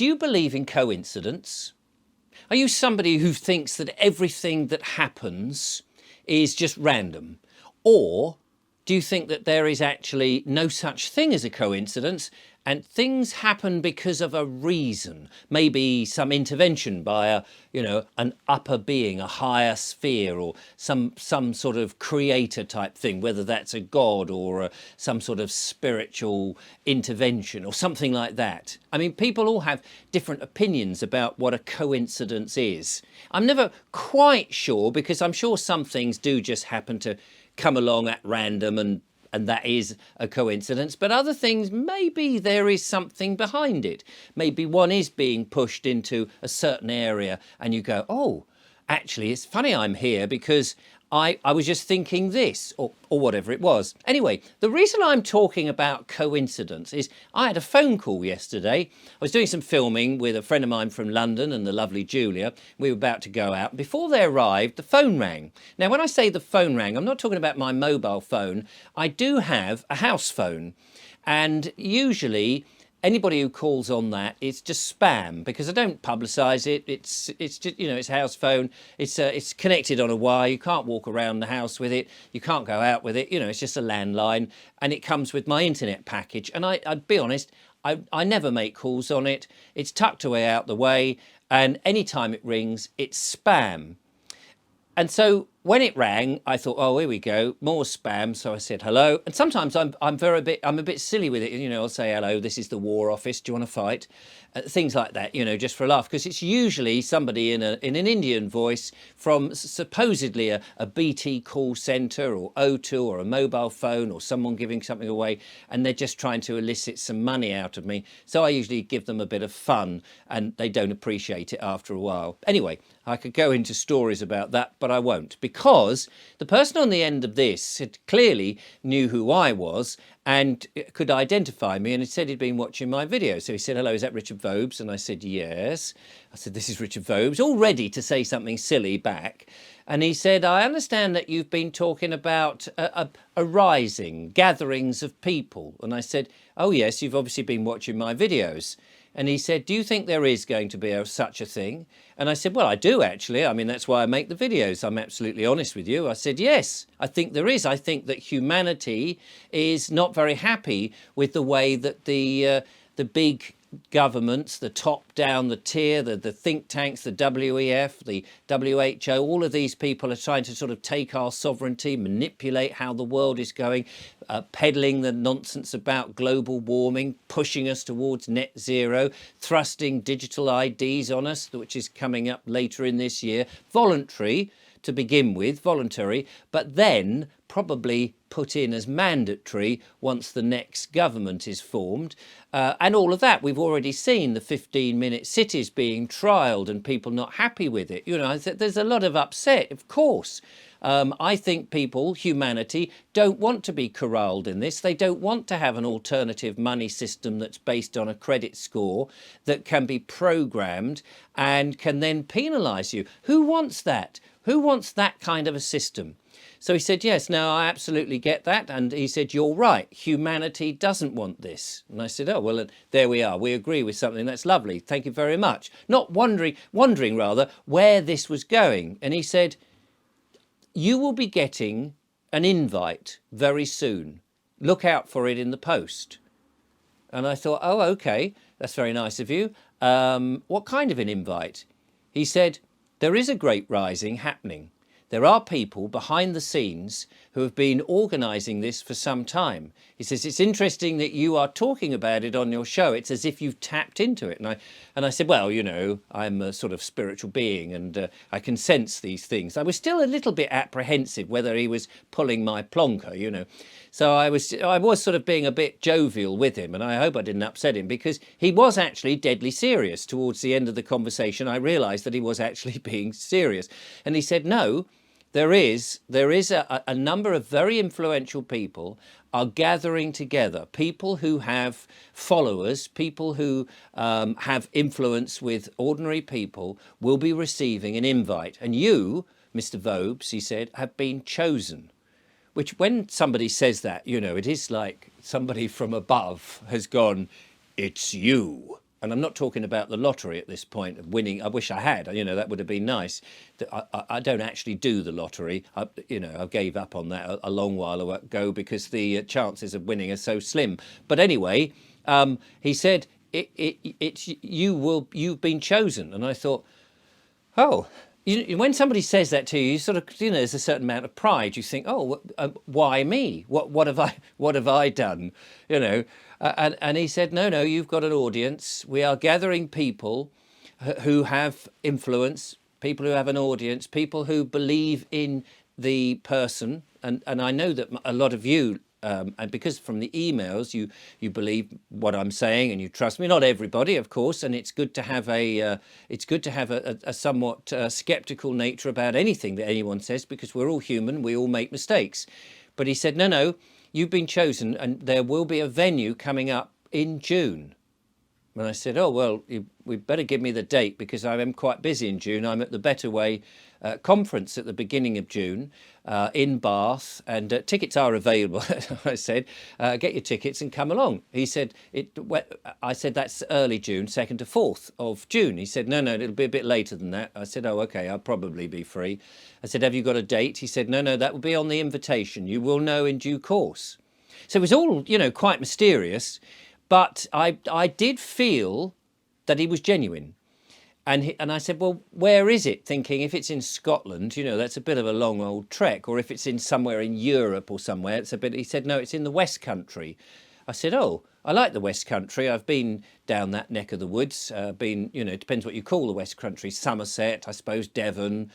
do you believe in coincidence? Are you somebody who thinks that everything that happens is just random? Or do you think that there is actually no such thing as a coincidence and things happen because of a reason? Maybe some intervention by an upper being, a higher sphere, or some sort of creator type thing, whether that's a god or some sort of spiritual intervention or something like that. I mean, people all have different opinions about what a coincidence is. I'm never quite sure, because I'm sure some things do just happen to come along at random and that is a coincidence, but other things, maybe there is something behind it. Maybe one is being pushed into a certain area and you go, oh, actually, it's funny I'm here because I was just thinking this, or whatever it was. Anyway, the reason I'm talking about coincidence is I had a phone call yesterday. I was doing some filming with a friend of mine from London and the lovely Julia. We were about to go out. Before they arrived, the phone rang. Now, when I say the phone rang, I'm not talking about my mobile phone. I do have a house phone, and usually anybody who calls on that, it's just spam, because I don't publicise it. It's just, it's a house phone. It's connected on a wire. You can't walk around the house with it. You can't go out with it. It's just a landline, and it comes with my internet package. And I'd be honest, I never make calls on it. It's tucked away out the way, and any time it rings, it's spam. And so when it rang, I thought, oh, here we go, more spam. So I said hello. And sometimes I'm a bit silly with it. I'll say hello. This is the War Office. Do you want to fight? Things like that. Just for a laugh, because it's usually somebody in an Indian voice from supposedly a BT call centre or O2 or a mobile phone, or someone giving something away, and they're just trying to elicit some money out of me. So I usually give them a bit of fun, and they don't appreciate it after a while. Anyway, I could go into stories about that, but I won't, because the person on the end of this had clearly knew who I was and could identify me, and he said he'd been watching my video. So he said, hello, is that Richard Vobes? And I said, yes. I said, this is Richard Vobes, all ready to say something silly back. And he said, I understand that you've been talking about a rising, gatherings of people. And I said, oh yes, you've obviously been watching my videos. And he said, do you think there is going to be such a thing? And I said, well, I do actually. I mean, that's why I make the videos. I'm absolutely honest with you. I said, yes, I think there is. I think that humanity is not very happy with the way that the big governments, the top down, the tier, the think tanks, the WEF, the WHO, all of these people are trying to sort of take our sovereignty, manipulate how the world is going, peddling the nonsense about global warming, pushing us towards net zero, thrusting digital IDs on us, which is coming up later in this year, voluntary to begin with, voluntary, but then probably put in as mandatory once the next government is formed. And all of that, we've already seen the 15-minute cities being trialled and people not happy with it. There's a lot of upset, of course. I think people, humanity, don't want to be corralled in this. They don't want to have an alternative money system that's based on a credit score that can be programmed and can then penalise you. Who wants that? Who wants that kind of a system? So he said, yes, no, I absolutely get that. And he said, you're right, humanity doesn't want this. And I said, oh, well, there we are. We agree with something. That's lovely. Thank you very much. Not wondering rather, where this was going. And he said, you will be getting an invite very soon. Look out for it in the post. And I thought, oh, OK, that's very nice of you. What kind of an invite? He said, there is a great rising happening. There are people behind the scenes who have been organising this for some time. He says, it's interesting that you are talking about it on your show. It's as if you've tapped into it. And I said, well, I'm a sort of spiritual being and I can sense these things. I was still a little bit apprehensive whether he was pulling my plonker, So I was sort of being a bit jovial with him, and I hope I didn't upset him, because he was actually deadly serious. Towards the end of the conversation, I realised that he was actually being serious. And he said, no, there is a number of very influential people are gathering together, people who have followers, people who have influence with ordinary people will be receiving an invite. And you, Mr. Vobes, he said, have been chosen. Which, when somebody says that, it is like somebody from above has gone, it's you. and I'm not talking about the lottery at this point of winning. I wish I had, that would have been nice. I don't actually do the lottery. I gave up on that a long while ago because the chances of winning are so slim. But anyway, he said, you've been chosen. And I thought, oh, when somebody says that to you, you sort of, there's a certain amount of pride. You think, oh, why me? What have I done? And he said, no, you've got an audience. We are gathering people who have influence, people who have an audience, people who believe in the person. And I know that a lot of you, and because from the emails you believe what I'm saying and you trust me. Not everybody, of course, and it's good to have a somewhat skeptical nature about anything that anyone says, because we're all human, we all make mistakes. But he said, no, you've been chosen, and there will be a venue coming up in June. And I said, oh, well, we better give me the date, because I am quite busy in June. I'm at the Better Way conference at the beginning of June in Bath, and tickets are available. I said, get your tickets and come along. He said, I said, that's early June, 2nd to 4th of June. He said, no, it'll be a bit later than that. I said, oh, okay, I'll probably be free. I said, have you got a date? He said, no, that will be on the invitation. You will know in due course. So it was all, quite mysterious. But I did feel that he was genuine. And I said, well, where is it? Thinking if it's in Scotland, that's a bit of a long old trek. Or if it's in somewhere in Europe or somewhere, it's a bit. He said, no, it's in the West Country. I said, oh, I like the West Country. I've been down that neck of the woods. It depends what you call the West Country. Somerset, I suppose, Devon,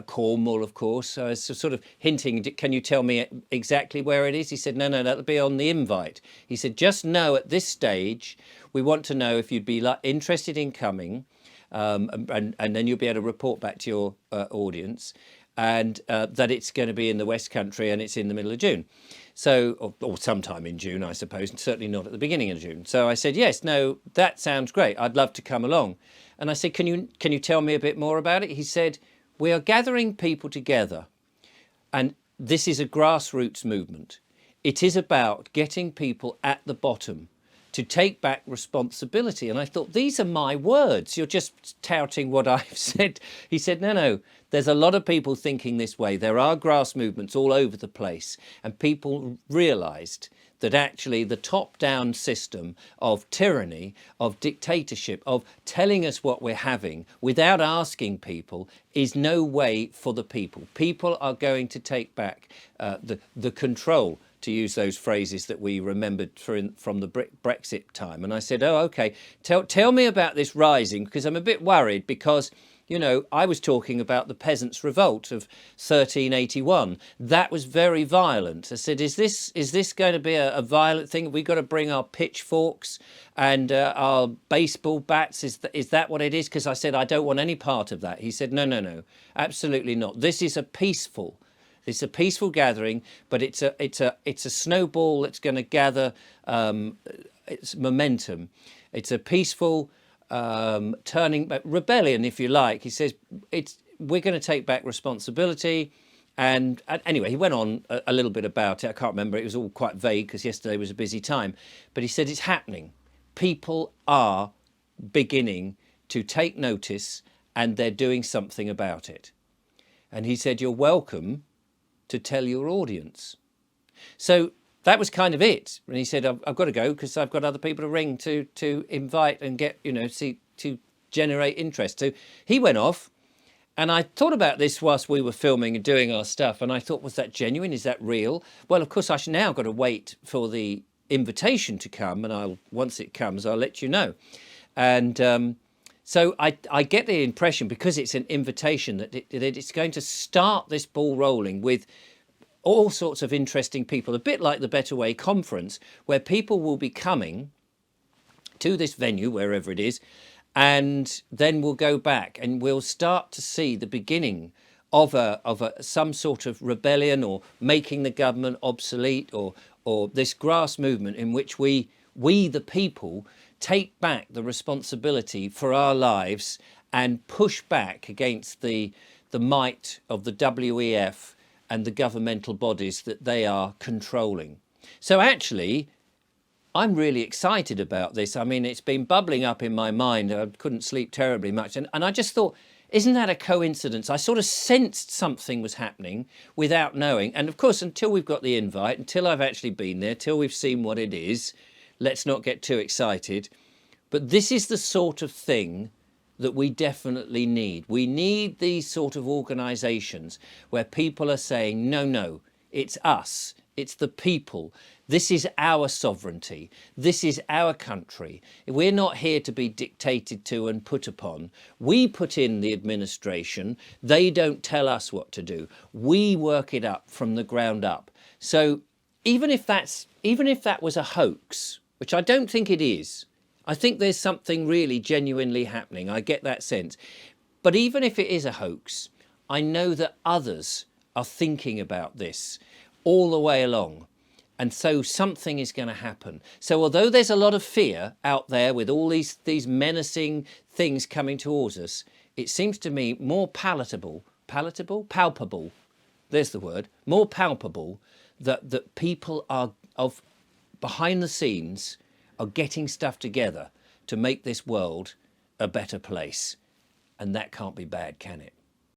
Cornwall, of course. So I was sort of hinting, can you tell me exactly where it is? He said, no, that'll be on the invite. He said, just know at this stage, we want to know if you'd be interested in coming, and then you'll be able to report back to your audience, and that it's going to be in the West Country and it's in the middle of June. So, or sometime in June, I suppose, and certainly not at the beginning of June. So I said, yes, no, that sounds great. I'd love to come along. And I said, can you tell me a bit more about it? He said, we are gathering people together, and this is a grassroots movement. It is about getting people at the bottom to take back responsibility. And I thought, these are my words. You're just touting what I've said. He said, no, there's a lot of people thinking this way. There are grass movements all over the place. And people realised that actually the top-down system of tyranny, of dictatorship, of telling us what we're having without asking people is no way for the people. People are going to take back the control, to use those phrases that we remembered from the Brexit time. And I said, oh, okay, tell me about this rising, because I'm a bit worried, because, I was talking about the Peasants' Revolt of 1381. That was very violent. I said, is this going to be a violent thing? Have we got to bring our pitchforks and our baseball bats? Is that what it is? Because I said, I don't want any part of that. He said, no, absolutely not. This is a peaceful gathering, but it's a snowball that's going to gather its momentum. It's a peaceful turning rebellion, if you like. He says we're going to take back responsibility, and anyway, he went on a little bit about it. I can't remember. It was all quite vague because yesterday was a busy time. But he said it's happening. People are beginning to take notice, and they're doing something about it. And he said, you're welcome to tell your audience. So that was kind of it. And he said, I've got to go because I've got other people to ring to invite and get, to generate interest. So he went off, and I thought about this whilst we were filming and doing our stuff. And I thought, was that genuine? Is that real? Well, of course, I should now got to wait for the invitation to come. And once it comes, I'll let you know. And so I get the impression, because it's an invitation, that it's going to start this ball rolling with all sorts of interesting people, a bit like the Better Way conference, where people will be coming to this venue, wherever it is, and then we'll go back and we'll start to see the beginning of some sort of rebellion, or making the government obsolete, or this grass movement in which we the people take back the responsibility for our lives and push back against the might of the WEF and the governmental bodies that they are controlling. So actually, I'm really excited about this. I mean, it's been bubbling up in my mind. I couldn't sleep terribly much. And I just thought, isn't that a coincidence? I sort of sensed something was happening without knowing. And of course, until we've got the invite, until I've actually been there, till we've seen what it is, let's not get too excited. But this is the sort of thing that we definitely need. We need these sort of organisations where people are saying, no, no, it's us, it's the people. This is our sovereignty. This is our country. We're not here to be dictated to and put upon. We put in the administration. They don't tell us what to do. We work it up from the ground up. So even if that was a hoax, which I don't think it is, I think there's something really genuinely happening. I get that sense. But even if it is a hoax, I know that others are thinking about this all the way along. And so something is going to happen. So although there's a lot of fear out there with all these palpable, it seems to me more palpable, there's the word, more palpable that people are behind the scenes are getting stuff together to make this world a better place. And that can't be bad, can it?